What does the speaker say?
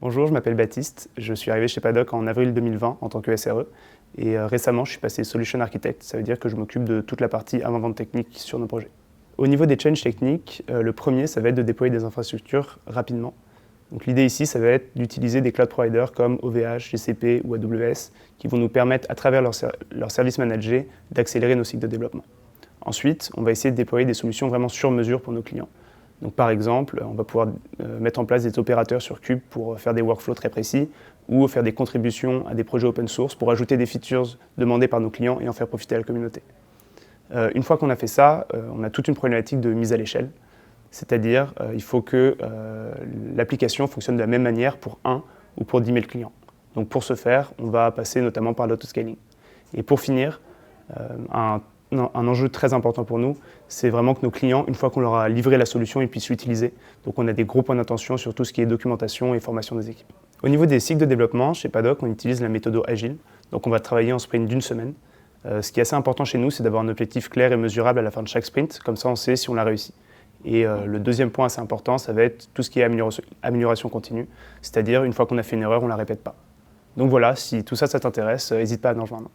Bonjour, je m'appelle Baptiste, je suis arrivé chez Paddock en avril 2020 en tant que SRE et récemment je suis passé Solution Architect, ça veut dire que je m'occupe de toute la partie avant-vente technique sur nos projets. Au niveau des changes techniques, le premier ça va être de déployer des infrastructures rapidement. Donc l'idée ici ça va être d'utiliser des cloud providers comme OVH, GCP ou AWS qui vont nous permettre à travers leur service managé d'accélérer nos cycles de développement. Ensuite, on va essayer de déployer des solutions vraiment sur mesure pour nos clients. Donc, par exemple, on va pouvoir mettre en place des opérateurs sur Cube pour faire des workflows très précis ou faire des contributions à des projets open source pour ajouter des features demandées par nos clients et en faire profiter à la communauté. Une fois qu'on a fait ça, on a toute une problématique de mise à l'échelle. C'est-à-dire, il faut que l'application fonctionne de la même manière pour 1 ou pour 10 000 clients. Donc pour ce faire, on va passer notamment par l'autoscaling. Et pour finir, un enjeu très important pour nous, c'est vraiment que nos clients, une fois qu'on leur a livré la solution, ils puissent l'utiliser. Donc on a des gros points d'attention sur tout ce qui est documentation et formation des équipes. Au niveau des cycles de développement, chez Paddock, on utilise la méthode agile. Donc on va travailler en sprint d'une semaine. Ce qui est assez important chez nous, c'est d'avoir un objectif clair et mesurable à la fin de chaque sprint. Comme ça, on sait si on l'a réussi. Et le deuxième point assez important, ça va être tout ce qui est amélioration continue. C'est-à-dire, une fois qu'on a fait une erreur, on ne la répète pas. Donc voilà, si tout ça, ça t'intéresse, n'hésite pas à nous rejoindre.